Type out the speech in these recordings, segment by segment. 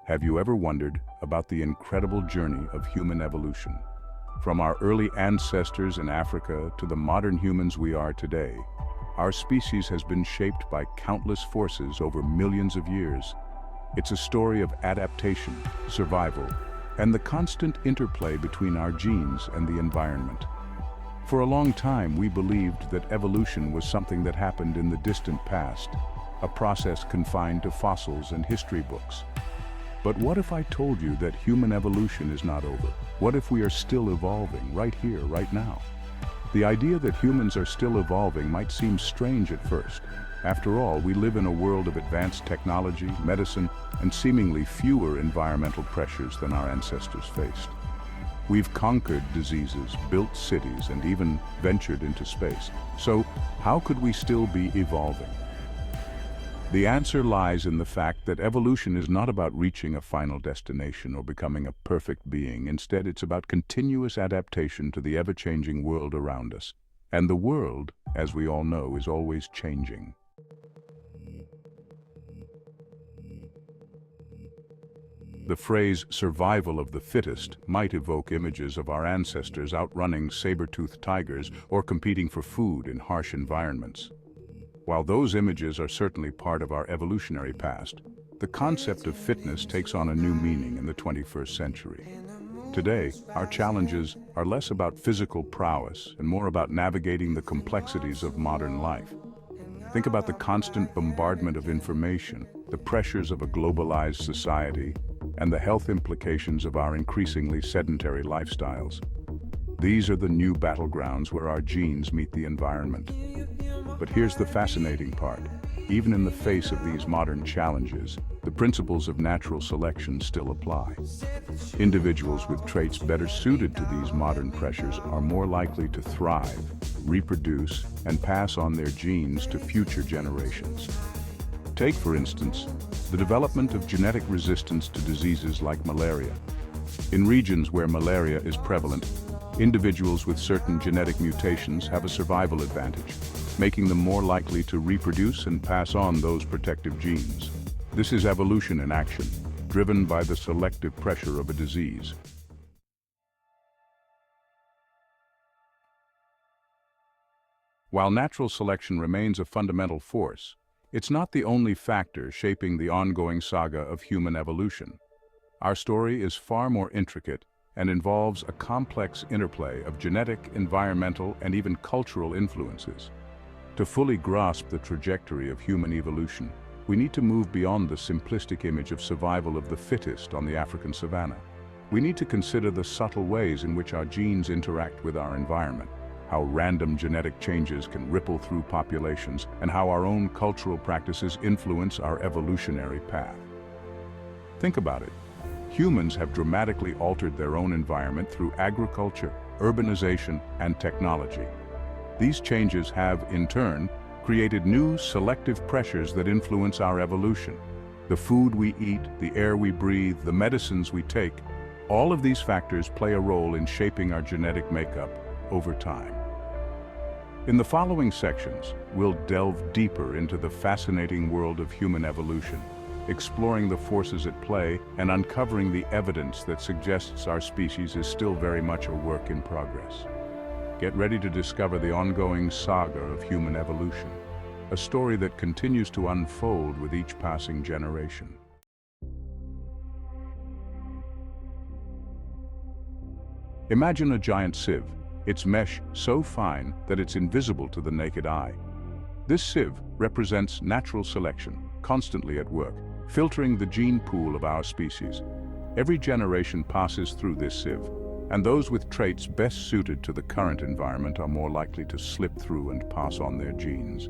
Have you ever wondered about the incredible journey of human evolution? From our early ancestors in Africa to the modern humans we are today, our species has been shaped by countless forces over millions of years. It's a story of adaptation, survival, and the constant interplay between our genes and the environment. For a long time, we believed that evolution was something that happened in the distant past, a process confined to fossils and history books. But what if I told you that human evolution is not over? What if we are still evolving right here, right now? The idea that humans are still evolving might seem strange at first. After all, we live in a world of advanced technology, medicine, and seemingly fewer environmental pressures than our ancestors faced. We've conquered diseases, built cities, and even ventured into space. So, how could we still be evolving? The answer lies in the fact that evolution is not about reaching a final destination or becoming a perfect being. Instead, it's about continuous adaptation to the ever-changing world around us. And the world, as we all know, is always changing. The phrase survival of the fittest might evoke images of our ancestors outrunning saber-toothed tigers or competing for food in harsh environments. While those images are certainly part of our evolutionary past, the concept of fitness takes on a new meaning in the 21st century. Today, our challenges are less about physical prowess and more about navigating the complexities of modern life. Think about the constant bombardment of information, the pressures of a globalized society, and the health implications of our increasingly sedentary lifestyles. These are the new battlegrounds where our genes meet the environment. But here's the fascinating part. Even in the face of these modern challenges, the principles of natural selection still apply. Individuals with traits better suited to these modern pressures are more likely to thrive, reproduce, and pass on their genes to future generations. Take, for instance, the development of genetic resistance to diseases like malaria. In regions where malaria is prevalent, individuals with certain genetic mutations have a survival advantage, making them more likely to reproduce and pass on those protective genes. This is evolution in action, driven by the selective pressure of a disease. While natural selection remains a fundamental force, it's not the only factor shaping the ongoing saga of human evolution. Our story is far more intricate and involves a complex interplay of genetic, environmental, and even cultural influences. To fully grasp the trajectory of human evolution, we need to move beyond the simplistic image of survival of the fittest on the African savanna. We need to consider the subtle ways in which our genes interact with our environment, how random genetic changes can ripple through populations, and how our own cultural practices influence our evolutionary path. Think about it. Humans have dramatically altered their own environment through agriculture, urbanization, and technology. These changes have, in turn, created new selective pressures that influence our evolution. The food we eat, the air we breathe, the medicines we take, all of these factors play a role in shaping our genetic makeup over time. In the following sections, we'll delve deeper into the fascinating world of human evolution, exploring the forces at play and uncovering the evidence that suggests our species is still very much a work in progress. Get ready to discover the ongoing saga of human evolution, a story that continues to unfold with each passing generation. Imagine a giant sieve, its mesh so fine that it's invisible to the naked eye. This sieve represents natural selection, constantly at work, filtering the gene pool of our species. Every generation passes through this sieve, and those with traits best suited to the current environment are more likely to slip through and pass on their genes.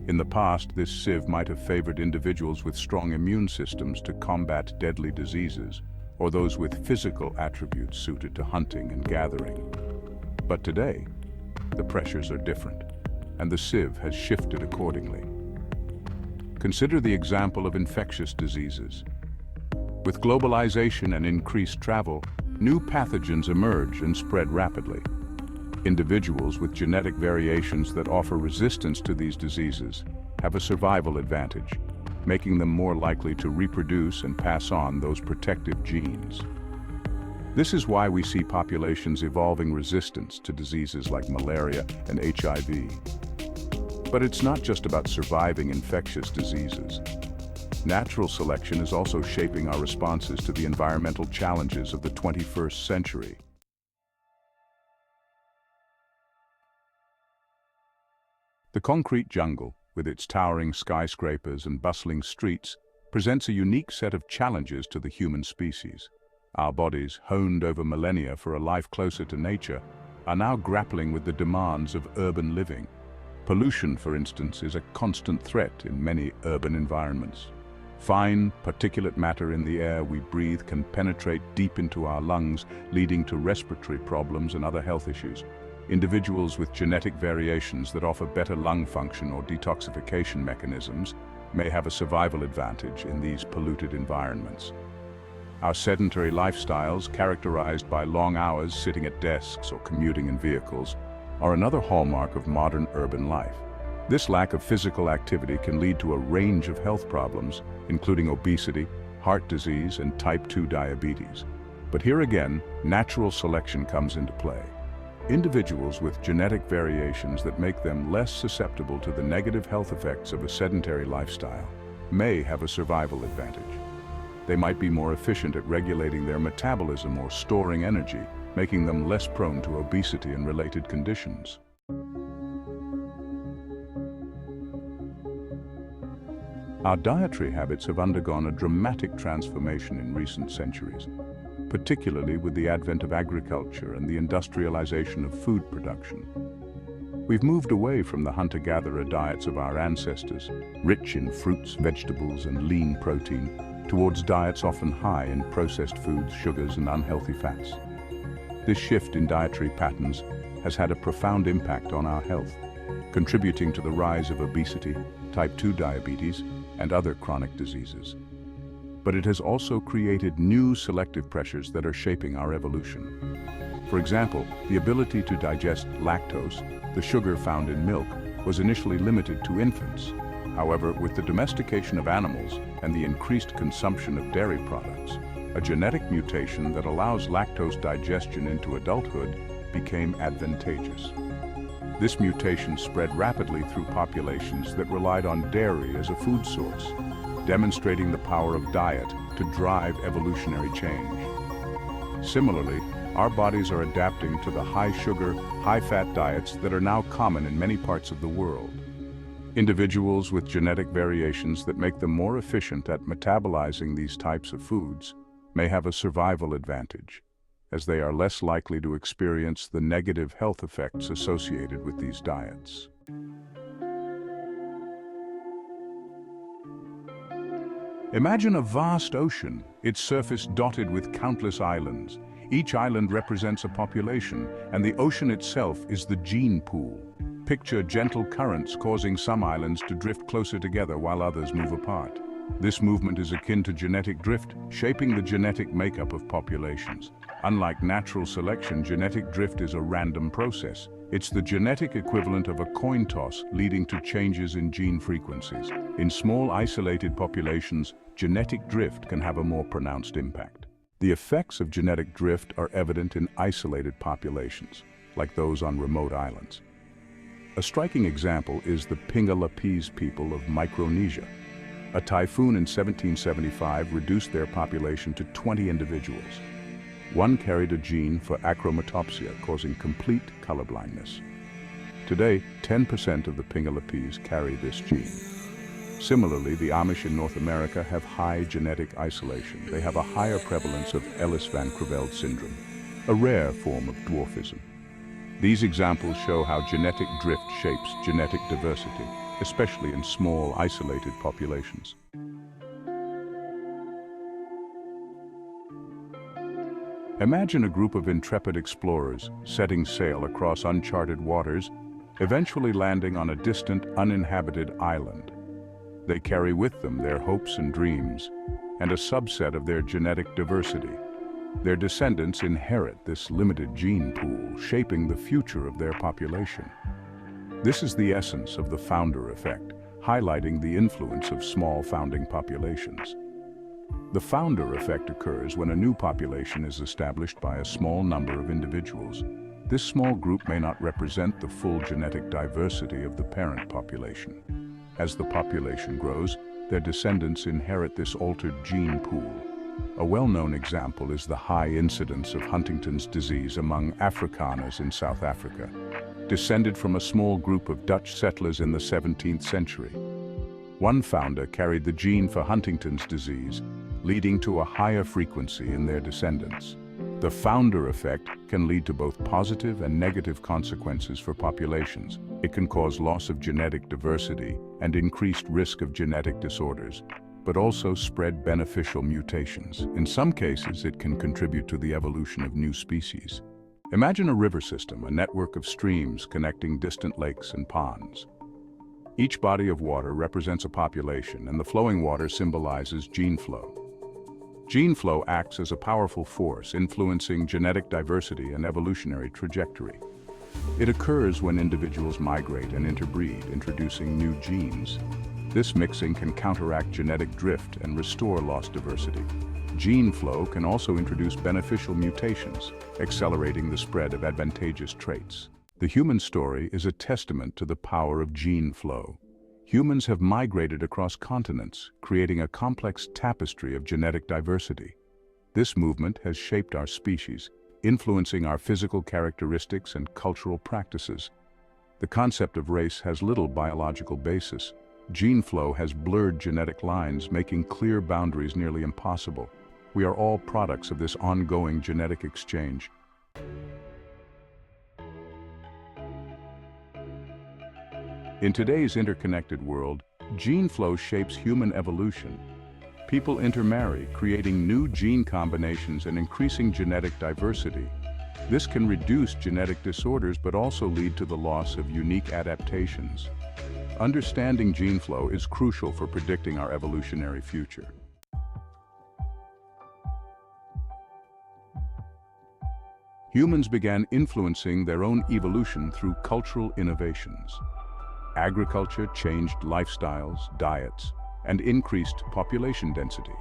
In the past, this sieve might have favored individuals with strong immune systems to combat deadly diseases, or those with physical attributes suited to hunting and gathering. But today, the pressures are different, and the sieve has shifted accordingly. Consider the example of infectious diseases. With globalization and increased travel, new pathogens emerge and spread rapidly. Individuals with genetic variations that offer resistance to these diseases have a survival advantage, making them more likely to reproduce and pass on those protective genes. This is why we see populations evolving resistance to diseases like malaria and HIV. But it's not just about surviving infectious diseases. Natural selection is also shaping our responses to the environmental challenges of the 21st century. The concrete jungle, with its towering skyscrapers and bustling streets, presents a unique set of challenges to the human species. Our bodies, honed over millennia for a life closer to nature, are now grappling with the demands of urban living. Pollution, for instance, is a constant threat in many urban environments. Fine, particulate matter in the air we breathe can penetrate deep into our lungs, leading to respiratory problems and other health issues. Individuals with genetic variations that offer better lung function or detoxification mechanisms may have a survival advantage in these polluted environments. Our sedentary lifestyles, characterized by long hours sitting at desks or commuting in vehicles, are another hallmark of modern urban life. This lack of physical activity can lead to a range of health problems, including obesity, heart disease, and type 2 diabetes. But here again, natural selection comes into play. Individuals with genetic variations that make them less susceptible to the negative health effects of a sedentary lifestyle may have a survival advantage. They might be more efficient at regulating their metabolism or storing energy, making them less prone to obesity and related conditions. Our dietary habits have undergone a dramatic transformation in recent centuries, particularly with the advent of agriculture and the industrialization of food production. We've moved away from the hunter-gatherer diets of our ancestors, rich in fruits, vegetables, and lean protein, towards diets often high in processed foods, sugars, and unhealthy fats. This shift in dietary patterns has had a profound impact on our health, contributing to the rise of obesity, type 2 diabetes, and other chronic diseases. But it has also created new selective pressures that are shaping our evolution. For example, the ability to digest lactose, the sugar found in milk, was initially limited to infants. However, with the domestication of animals and the increased consumption of dairy products, a genetic mutation that allows lactose digestion into adulthood became advantageous. This mutation spread rapidly through populations that relied on dairy as a food source, demonstrating the power of diet to drive evolutionary change. Similarly, our bodies are adapting to the high-sugar, high-fat diets that are now common in many parts of the world. Individuals with genetic variations that make them more efficient at metabolizing these types of foods may have a survival advantage, as they are less likely to experience the negative health effects associated with these diets. Imagine a vast ocean, its surface dotted with countless islands. Each island represents a population, and the ocean itself is the gene pool. Picture gentle currents causing some islands to drift closer together while others move apart. This movement is akin to genetic drift, shaping the genetic makeup of populations. Unlike natural selection, genetic drift is a random process. It's the genetic equivalent of a coin toss, leading to changes in gene frequencies. In small, isolated populations, genetic drift can have a more pronounced impact. The effects of genetic drift are evident in isolated populations, like those on remote islands. A striking example is the Pingalapese people of Micronesia. A typhoon in 1775 reduced their population to 20 individuals. One carried a gene for achromatopsia, causing complete colorblindness. Today, 10% of the Pingalapese carry this gene. Similarly, the Amish in North America have high genetic isolation. They have a higher prevalence of Ellis-Van Creveld syndrome, a rare form of dwarfism. These examples show how genetic drift shapes genetic diversity, especially in small, isolated populations. Imagine a group of intrepid explorers setting sail across uncharted waters, eventually landing on a distant, uninhabited island. They carry with them their hopes and dreams, and a subset of their genetic diversity. Their descendants inherit this limited gene pool, shaping the future of their population. This is the essence of the founder effect, highlighting the influence of small founding populations. The founder effect occurs when a new population is established by a small number of individuals. This small group may not represent the full genetic diversity of the parent population. As the population grows, their descendants inherit this altered gene pool. A well-known example is the high incidence of Huntington's disease among Afrikaners in South Africa, descended from a small group of Dutch settlers in the 17th century. One founder carried the gene for Huntington's disease, leading to a higher frequency in their descendants. The founder effect can lead to both positive and negative consequences for populations. It can cause loss of genetic diversity and increased risk of genetic disorders, but also spread beneficial mutations. In some cases, it can contribute to the evolution of new species. Imagine a river system, a network of streams connecting distant lakes and ponds. Each body of water represents a population, and the flowing water symbolizes gene flow. Gene flow acts as a powerful force, influencing genetic diversity and evolutionary trajectory. It occurs when individuals migrate and interbreed, introducing new genes. This mixing can counteract genetic drift and restore lost diversity. Gene flow can also introduce beneficial mutations, accelerating the spread of advantageous traits. The human story is a testament to the power of gene flow. Humans have migrated across continents, creating a complex tapestry of genetic diversity. This movement has shaped our species, influencing our physical characteristics and cultural practices. The concept of race has little biological basis. Gene flow has blurred genetic lines, making clear boundaries nearly impossible. We are all products of this ongoing genetic exchange. In today's interconnected world, gene flow shapes human evolution. People intermarry, creating new gene combinations and increasing genetic diversity. This can reduce genetic disorders but also lead to the loss of unique adaptations. Understanding gene flow is crucial for predicting our evolutionary future. Humans began influencing their own evolution through cultural innovations. Agriculture changed lifestyles, diets, and increased population density.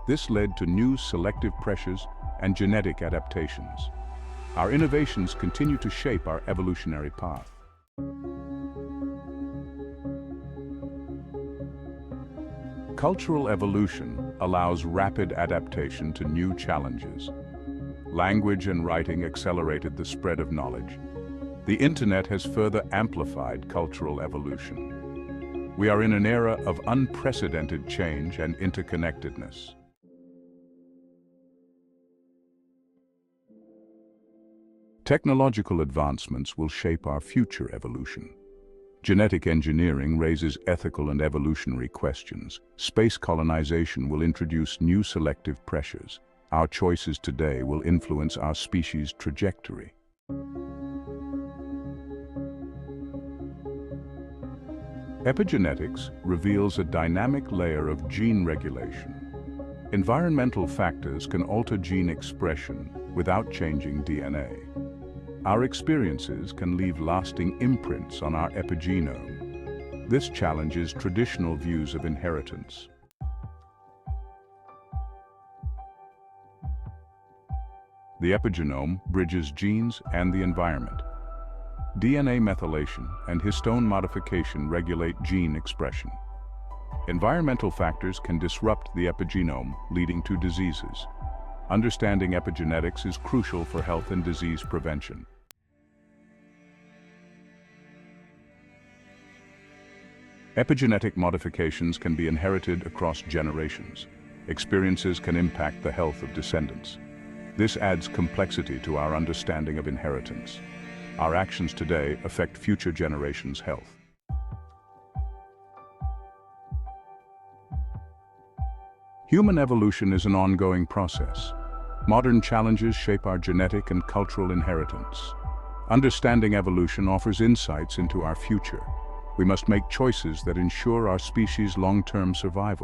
This led to new selective pressures and genetic adaptations. Our innovations continue to shape our evolutionary path. Cultural evolution allows rapid adaptation to new challenges. Language and writing accelerated the spread of knowledge. The internet has further amplified cultural evolution. We are in an era of unprecedented change and interconnectedness. Technological advancements will shape our future evolution. Genetic engineering raises ethical and evolutionary questions. Space colonization will introduce new selective pressures. Our choices today will influence our species' trajectory. Epigenetics reveals a dynamic layer of gene regulation. Environmental factors can alter gene expression without changing DNA. Our experiences can leave lasting imprints on our epigenome. This challenges traditional views of inheritance. The epigenome bridges genes and the environment. DNA methylation and histone modification regulate gene expression. Environmental factors can disrupt the epigenome, leading to diseases. Understanding epigenetics is crucial for health and disease prevention. Epigenetic modifications can be inherited across generations. Experiences can impact the health of descendants. This adds complexity to our understanding of inheritance. Our actions today affect future generations' health. Human evolution is an ongoing process. Modern challenges shape our genetic and cultural inheritance. Understanding evolution offers insights into our future. We must make choices that ensure our species' long-term survival.